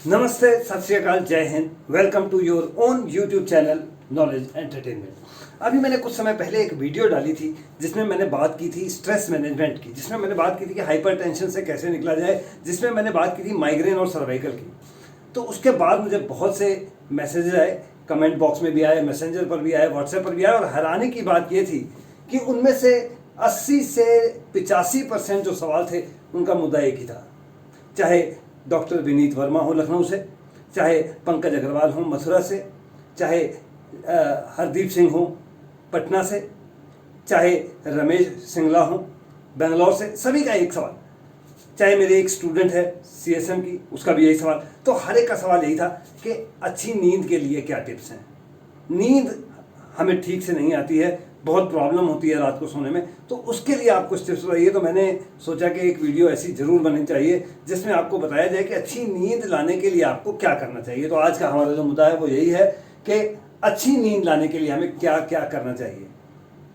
नमस्ते, सत Shri Akal, Jai Hind. Welcome to your own YouTube channel knowledge entertainment. अभी मैंने कुछ समय पहले एक वीडियो डाली थी जिसमें मैंने बात की थी स्ट्रेस मैनेजमेंट की, जिसमें मैंने बात की थी कि हाइपर टेंशन से कैसे निकला जाए, जिसमें मैंने बात की थी माइग्रेन और सर्वाइकल की। तो उसके बाद मुझे बहुत से मैसेजेस आए, कमेंट बॉक्स में भी आए, मैसेंजर पर भी आए, व्हाट्सएप पर भी आए, और हैरानी की बात ये थी कि उनमें से 80 से 85% जो सवाल थे उनका मुद्दा एक ही था। चाहे डॉक्टर विनीत वर्मा हो लखनऊ से, चाहे पंकज अग्रवाल हो मथुरा से, चाहे हरदीप सिंह हो पटना से, चाहे रमेश सिंगला हो बेंगलोर से, सभी का एक सवाल। चाहे मेरे एक स्टूडेंट है सीएसएम की, उसका भी यही सवाल। तो हर एक का सवाल यही था कि अच्छी नींद के लिए क्या टिप्स हैं। नींद हमें ठीक से नहीं आती है, बहुत प्रॉब्लम होती है रात को सोने में, तो उसके लिए आप कुछ टिप्स बताइए। तो मैंने सोचा कि एक वीडियो ऐसी ज़रूर बननी चाहिए जिसमें आपको बताया जाए कि अच्छी नींद लाने के लिए आपको क्या करना चाहिए। तो आज का हमारा जो मुद्दा है वो यही है कि अच्छी नींद लाने के लिए हमें क्या क्या करना चाहिए।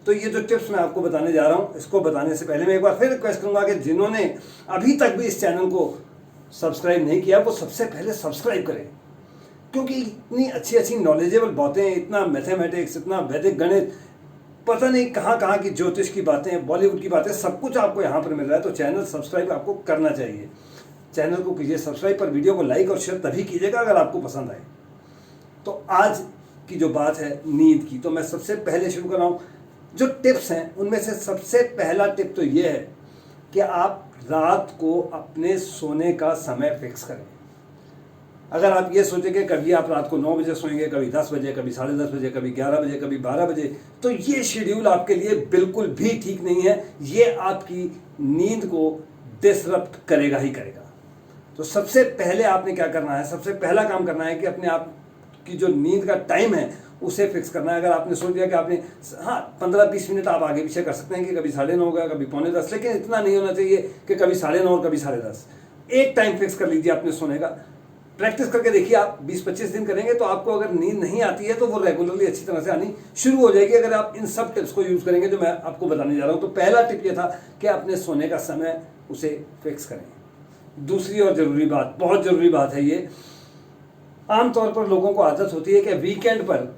तो ये जो टिप्स मैं आपको बताने जा रहा हूँ, इसको बताने से पहले मैं एक बार फिर रिक्वेस्ट करूँगा कि जिन्होंने अभी तक भी इस चैनल को सब्सक्राइब नहीं किया वो सबसे पहले सब्सक्राइब करें, क्योंकि इतनी अच्छी अच्छी नॉलेजेबल बातें, इतना मैथमेटिक्स, इतना वैदिक गणित, पता नहीं कहाँ कहाँ की ज्योतिष की बातें, बॉलीवुड की बातें, सब कुछ आपको यहाँ पर मिल रहा है। तो चैनल सब्सक्राइब आपको करना चाहिए। चैनल को कीजिए सब्सक्राइब, पर वीडियो को लाइक और शेयर तभी कीजिएगा अगर आपको पसंद आए। तो आज की जो बात है नींद की, तो मैं सबसे पहले शुरू कर रहा हूँ। जो टिप्स हैं उनमें से सबसे पहला टिप तो ये है कि आप रात को अपने सोने का समय फिक्स करें। अगर आप ये सोचें कि कभी आप रात को 9 बजे सोएंगे, कभी 10 बजे, कभी 10:30 बजे, कभी 11 बजे, कभी 12 बजे, तो ये शेड्यूल आपके लिए बिल्कुल भी ठीक नहीं है। ये आपकी नींद को डिसरप्ट करेगा ही करेगा। तो सबसे पहले आपने क्या करना है, सबसे पहला काम करना है कि अपने आप की जो नींद का टाइम है उसे फिक्स करना है। अगर आपने सोच लिया कि आपने 15-20 मिनट आप आगे पीछे कर सकते हैं कि कभी 9:30 होगा, कभी 9:45, लेकिन इतना नहीं होना चाहिए कि कभी 9:30 और कभी 10:30। एक टाइम फिक्स कर लीजिए अपने सोने का। प्रैक्टिस करके देखिए, आप 20-25 दिन करेंगे तो आपको अगर नींद नहीं आती है तो वो रेगुलरली अच्छी तरह से आनी शुरू हो जाएगी, अगर आप इन सब टिप्स को यूज़ करेंगे जो मैं आपको बताने जा रहा हूँ। तो पहला टिप ये था कि अपने सोने का समय उसे फिक्स करें। दूसरी और ज़रूरी बात, बहुत ज़रूरी बात है ये, आमतौर पर लोगों को आदत होती है कि वीकेंड पर,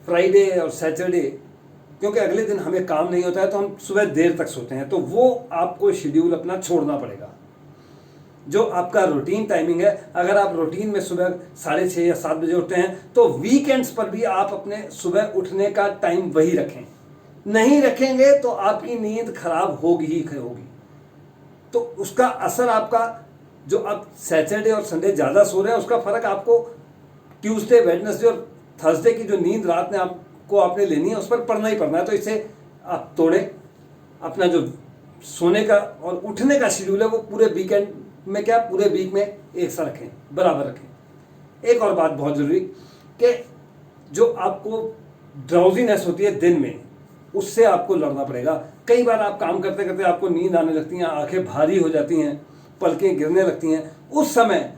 फ्राइडे और सैटरडे, क्योंकि अगले दिन हमें काम नहीं होता है तो हम सुबह देर तक सोते हैं, तो वो आपको शेड्यूल अपना छोड़ना पड़ेगा। जो आपका रूटीन टाइमिंग है, अगर आप रूटीन में सुबह 6:30 या 7 बजे उठते हैं तो वीकेंड्स पर भी आप अपने सुबह उठने का टाइम वही रखें। नहीं रखेंगे तो आपकी नींद खराब होगी ही होगी। तो उसका असर आपका, जो आप सैटरडे और संडे ज़्यादा सो रहे हैं, उसका फ़र्क आपको ट्यूसडे, वेडनेसडे और थर्सडे की जो नींद रात में आपने लेनी है उस पर पड़ना ही पड़ना है। तो इसे आप तोड़ें। अपना जो सोने का और उठने का शेड्यूल है वो पूरे वीकेंड में, क्या पूरे वीक में एक सा रखें, बराबर रखें। एक और बात बहुत ज़रूरी कि जो आपको ड्राउजीनेस होती है दिन में, उससे आपको लड़ना पड़ेगा। कई बार आप काम करते करते आपको नींद आने लगती हैं, आंखें भारी हो जाती हैं, पलकें गिरने लगती हैं। उस समय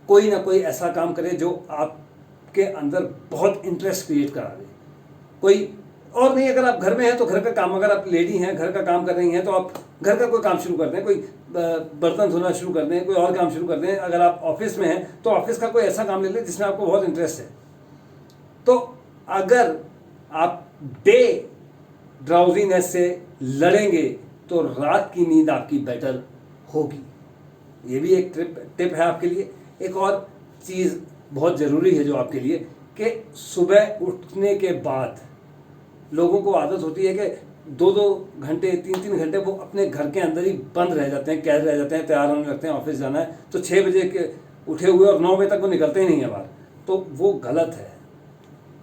कोई ना कोई ऐसा काम करें जो आपके अंदर बहुत इंटरेस्ट क्रिएट करा दे। कोई और नहीं, अगर आप घर में हैं तो घर का काम, अगर आप लेडी हैं घर का काम कर रही हैं तो आप घर का कोई काम शुरू कर दें, कोई बर्तन धोना शुरू कर दें, कोई और काम शुरू कर दें। अगर आप ऑफिस में हैं तो ऑफिस का कोई ऐसा काम ले लें जिसमें आपको बहुत इंटरेस्ट है। तो अगर आप डे ड्राउजीनेस से लड़ेंगे तो रात की नींद आपकी बेटर होगी। ये भी एक टिप है आपके लिए। एक और चीज़ बहुत ज़रूरी है जो आपके लिए, कि सुबह उठने के बाद लोगों को आदत होती है कि 2-2 घंटे, 3-3 घंटे वो अपने घर के अंदर ही बंद रह जाते हैं, कैद रह जाते हैं, तैयार होने लगते हैं, ऑफिस जाना है, तो 6 बजे के उठे हुए और 9 बजे तक वो निकलते ही नहीं है बाहर। तो वो गलत है।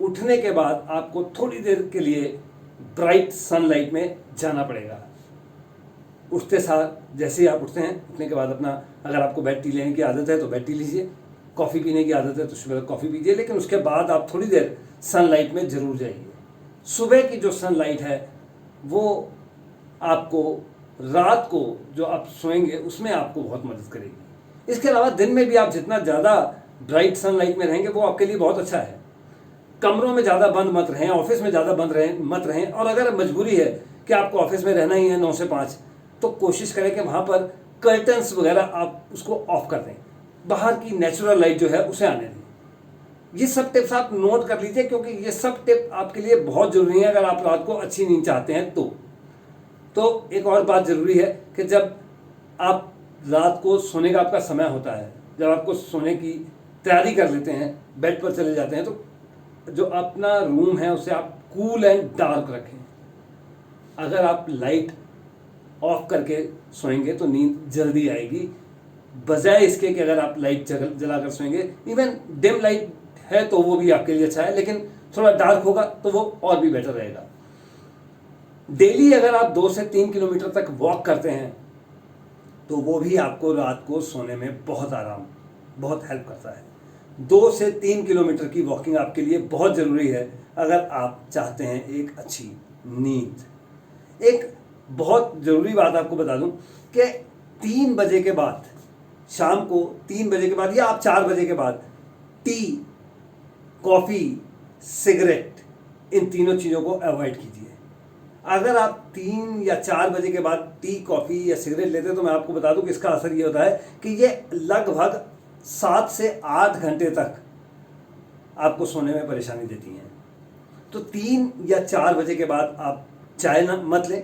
उठने के बाद आपको थोड़ी देर के लिए ब्राइट सनलाइट में जाना पड़ेगा। उठते साथ जैसे ही आप उठते हैं, उठने के बाद अपना, अगर आपको बेड टी लेने की आदत है तो बेड टी लीजिए, कॉफ़ी पीने की आदत है तो सुबह कॉफ़ी पीजिए, लेकिन उसके बाद आप थोड़ी देर सनलाइट में ज़रूर जाइए। सुबह की जो सनलाइट है वो आपको रात को जो आप सोएंगे उसमें आपको बहुत मदद करेगी। इसके अलावा दिन में भी आप जितना ज़्यादा ब्राइट सनलाइट में रहेंगे वो आपके लिए बहुत अच्छा है। कमरों में ज़्यादा बंद मत रहें, ऑफिस में ज़्यादा बंद मत रहें। और अगर मजबूरी है कि आपको ऑफिस में रहना ही है 9 से 5, तो कोशिश करें कि वहाँ पर कर्टन्स वगैरह आप उसको ऑफ कर दें। बाहर की नेचुरल लाइट जो है उसे आने दें। ये सब टिप्स आप नोट कर लीजिए, क्योंकि ये सब टिप आपके लिए बहुत ज़रूरी है अगर आप रात को अच्छी नींद चाहते हैं तो एक और बात ज़रूरी है कि जब आप रात को सोने का आपका समय होता है, जब आपको सोने की तैयारी कर लेते हैं, बेड पर चले जाते हैं, तो जो अपना रूम है उसे आप कूल एंड डार्क रखें। अगर आप लाइट ऑफ करके सोएंगे तो नींद जल्दी आएगी, बजाय इसके कि अगर आप लाइट जला कर सोएंगे। इवन डिम लाइट है तो वो भी आपके लिए अच्छा है, लेकिन थोड़ा डार्क होगा तो वो और भी बेटर रहेगा। डेली अगर आप 2 से 3 किलोमीटर तक वॉक करते हैं तो वो भी आपको रात को सोने में बहुत हेल्प करता है। 2 से 3 किलोमीटर की वॉकिंग आपके लिए बहुत ज़रूरी है अगर आप चाहते हैं एक अच्छी नींद। एक बहुत ज़रूरी बात आपको बता दूं कि 3 बजे के बाद, शाम को 3 बजे के बाद या आप 4 बजे के बाद टी, कॉफ़ी, सिगरेट, इन तीनों चीज़ों को अवॉइड कीजिए। अगर आप 3 या 4 बजे के बाद टी, कॉफ़ी या सिगरेट लेते हैं तो मैं आपको बता दूं कि इसका असर ये होता है कि ये लगभग 7 से 8 घंटे तक आपको सोने में परेशानी देती हैं। तो 3 या 4 बजे के बाद आप चाय मत लें,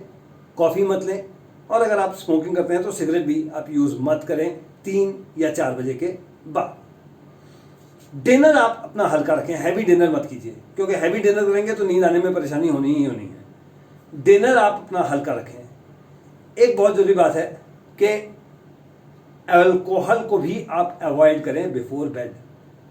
कॉफ़ी मत लें, और अगर आप स्मोकिंग करते हैं तो सिगरेट भी आप यूज़ मत करें 3 या 4 बजे के बाद। डिनर आप अपना हल्का रखें, हैवी डिनर मत कीजिए, क्योंकि हैवी डिनर करेंगे तो नींद आने में परेशानी होनी ही होनी है। डिनर आप अपना हल्का रखें। एक बहुत ज़रूरी बात है कि अल्कोहल को भी आप अवॉइड करें बिफोर बेड।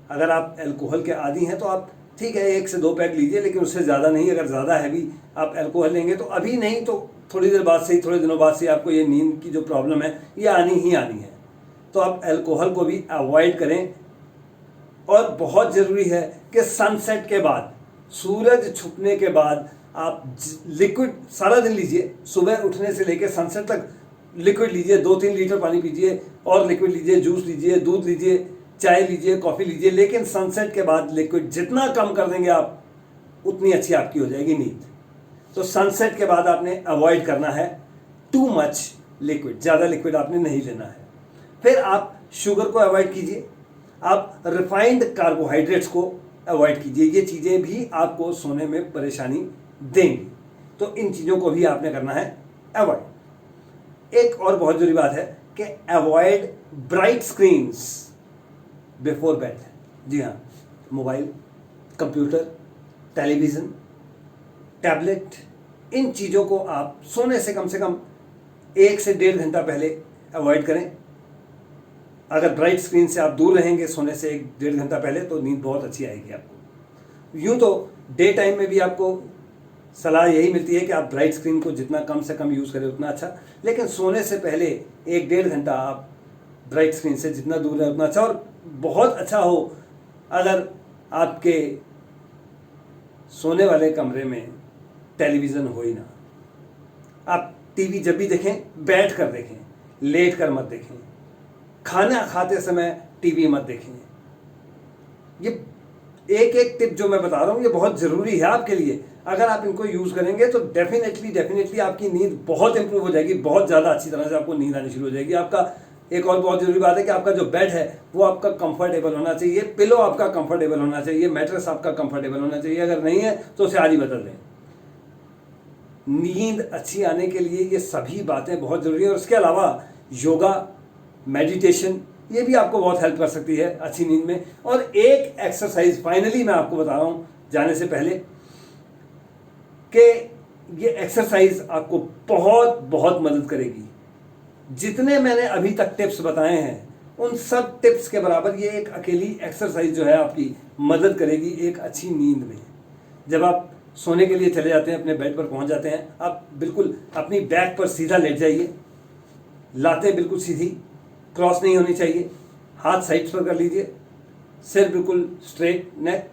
अगर आप अल्कोहल के आदी हैं तो आप ठीक है 1 से 2 पैक लीजिए, लेकिन उससे ज़्यादा नहीं। अगर ज़्यादा हैवी आप अल्कोहल लेंगे तो अभी नहीं तो थोड़ी देर बाद से ही, थोड़े दिनों बाद से आपको ये नींद की जो प्रॉब्लम है ये आनी ही आनी है। तो आप अल्कोहल को भी अवॉइड करें। और बहुत ज़रूरी है कि सनसेट के बाद, सूरज छुपने के बाद आप लिक्विड सारा दिन लीजिए। सुबह उठने से लेकर सनसेट तक लिक्विड लीजिए, 2-3 लीटर पानी पीजिए और लिक्विड लीजिए, जूस लीजिए, दूध लीजिए, चाय लीजिए, कॉफ़ी लीजिए, लेकिन सनसेट के बाद लिक्विड जितना कम कर देंगे आप, उतनी अच्छी आपकी हो जाएगी नींद। तो सनसेट के बाद आपने अवॉइड करना है टू मच लिक्विड, ज़्यादा लिक्विड आपने नहीं लेना है। फिर आप शुगर को अवॉइड कीजिए, आप रिफाइंड कार्बोहाइड्रेट्स को अवॉइड कीजिए। ये चीज़ें भी आपको सोने में परेशानी देंगी, तो इन चीज़ों को भी आपने करना है अवॉइड। एक और बहुत ज़रूरी बात है कि avoid bright screens before bed. जी हाँ, मोबाइल, कंप्यूटर, टेलीविज़न, टैबलेट, इन चीज़ों को आप सोने से कम 1 से 1.5 घंटा पहले अवॉइड करें। अगर ब्राइट स्क्रीन से आप दूर रहेंगे सोने से 1-1.5 घंटा पहले तो नींद बहुत अच्छी आएगी आपको। यूँ तो डे टाइम में भी आपको सलाह यही मिलती है कि आप ब्राइट स्क्रीन को जितना कम से कम यूज़ करें उतना अच्छा, लेकिन सोने से पहले 1-1.5 घंटा आप ब्राइट स्क्रीन से जितना दूर रहे उतना अच्छा। और बहुत अच्छा हो अगर आपके सोने वाले कमरे में टेलीविज़न हो ही ना। आप टीवी जब भी देखें बैठ कर देखें, लेट कर मत देखें। खाना खाते समय टीवी मत देखें। ये एक टिप जो मैं बता रहा हूँ ये बहुत ज़रूरी है आपके लिए। अगर आप इनको यूज़ करेंगे तो डेफिनेटली आपकी नींद बहुत इंप्रूव हो जाएगी, बहुत ज़्यादा अच्छी तरह से आपको नींद आनी शुरू हो जाएगी। आपका एक और बहुत ज़रूरी बात है कि आपका जो बेड है वो आपका कंफर्टेबल होना चाहिए, पिलो आपका कंफर्टेबल होना चाहिए, मैट्रेस आपका कंफर्टेबल होना चाहिए। अगर नहीं है तो उसे आज ही बदल दें। नींद अच्छी आने के लिए ये सभी बातें बहुत ज़रूरी है। और उसके अलावा योगा, मेडिटेशन, ये भी आपको बहुत हेल्प कर सकती है अच्छी नींद में। और एक एक्सरसाइज फाइनली मैं आपको बता रहा हूँ जाने से पहले कि ये एक्सरसाइज आपको बहुत मदद करेगी। जितने मैंने अभी तक टिप्स बताए हैं उन सब टिप्स के बराबर ये एक अकेली एक्सरसाइज जो है आपकी मदद करेगी एक अच्छी नींद में। जब आप सोने के लिए चले जाते हैं, अपने बेड पर पहुंच जाते हैं, आप बिल्कुल अपनी बैक पर सीधा लेट जाइए, लातें बिल्कुल सीधी, क्रॉस नहीं होनी चाहिए, हाथ साइड पर कर लीजिए, सिर बिल्कुल स्ट्रेट, नेक।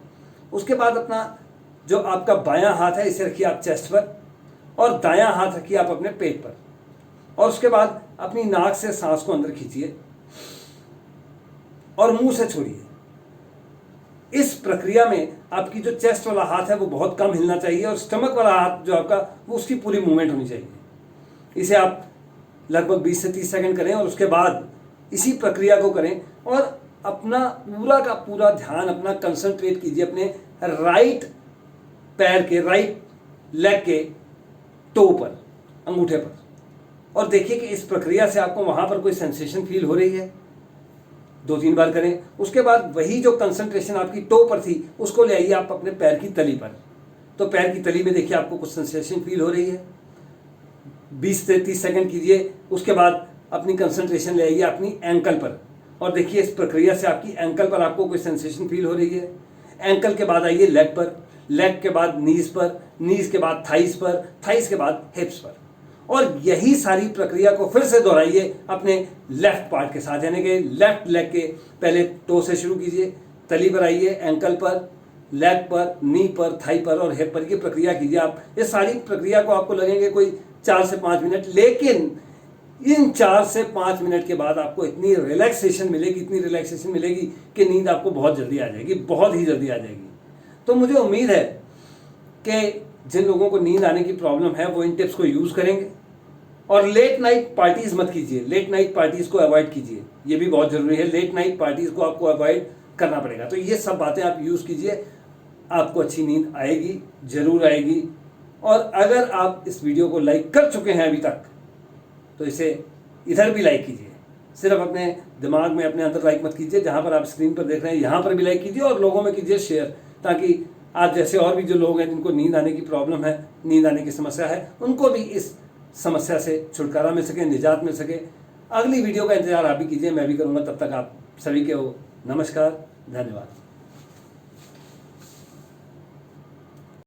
उसके बाद अपना जो आपका बायां हाथ है इसे रखिए आप चेस्ट पर और दायां हाथ रखिए आप अपने पेट पर। और उसके बाद अपनी नाक से सांस को अंदर खींचिए और मुंह से छोड़िए। इस प्रक्रिया में आपकी जो चेस्ट वाला हाथ है वो बहुत कम हिलना चाहिए और स्टमक वाला हाथ जो आपका वो उसकी पूरी मूवमेंट होनी चाहिए। इसे आप लगभग 20 से 30 सेकंड करें और उसके बाद इसी प्रक्रिया को करें और अपना पूरा का पूरा ध्यान अपना कंसंट्रेट कीजिए अपने राइट पैर के, राइट लेग के टो पर, अंगूठे पर, और देखिए कि इस प्रक्रिया से आपको वहां पर कोई सेंसेशन फील हो रही है। 2-3 बार करें। उसके बाद वही जो कंसंट्रेशन आपकी टो पर थी उसको ले आइए आप अपने पैर की तली पर। तो पैर की तली में देखिए आपको कुछ सेंसेशन फील हो रही है। 20 से 30 सेकंड कीजिए। उसके बाद अपनी कंसंट्रेशन ले आइए अपनी एंकल पर, और देखिए इस प्रक्रिया से आपकी एंकल पर आपको कोई सेंसेशन फील हो रही है। एंकल के बाद आइए लेग पर, लेग के बाद नीज पर, नीज के बाद थाइस पर, थाइस के बाद हिप्स पर, और यही सारी प्रक्रिया को फिर से दोहराइए अपने लेफ्ट पार्ट के साथ, यानी कि लेफ्ट लेग के पहले टो से शुरू कीजिए, तली पर आइए, एंकल पर, लेग पर, नी पर, थाई पर और हिप पर। ये प्रक्रिया कीजिए आप। ये सारी प्रक्रिया को आपको लगेंगे कोई 4 से 5 मिनट, लेकिन इन 4 से 5 मिनट के बाद आपको इतनी रिलैक्सेशन मिलेगी, इतनी रिलैक्सेशन मिलेगी कि नींद आपको बहुत जल्दी आ जाएगी, बहुत ही जल्दी आ जाएगी। तो मुझे उम्मीद है कि जिन लोगों को नींद आने की प्रॉब्लम है वो इन टिप्स को यूज़ करेंगे। और लेट नाइट पार्टीज मत कीजिए, लेट नाइट पार्टीज को अवॉइड कीजिए, ये भी बहुत जरूरी है। लेट नाइट पार्टीज को आपको अवॉइड करना पड़ेगा। तो ये सब बातें आप यूज़ कीजिए, आपको अच्छी नींद आएगी, जरूर आएगी। और अगर आप इस वीडियो को लाइक कर चुके हैं अभी तक तो इसे इधर भी लाइक कीजिए। सिर्फ अपने दिमाग में, अपने अंदर लाइक मत कीजिए, जहाँ पर आप स्क्रीन पर देख रहे हैं यहाँ पर भी लाइक कीजिए, और लोगों में कीजिए शेयर, ताकि आप जैसे और भी जो लोग हैं जिनको नींद आने की प्रॉब्लम है, नींद आने की समस्या है, उनको भी इस समस्या से छुटकारा मिल सके, निजात मिल सके। अगली वीडियो का इंतजार आप भी कीजिए, मैं भी करूँगा। तब तक आप सभी के हो नमस्कार, धन्यवाद।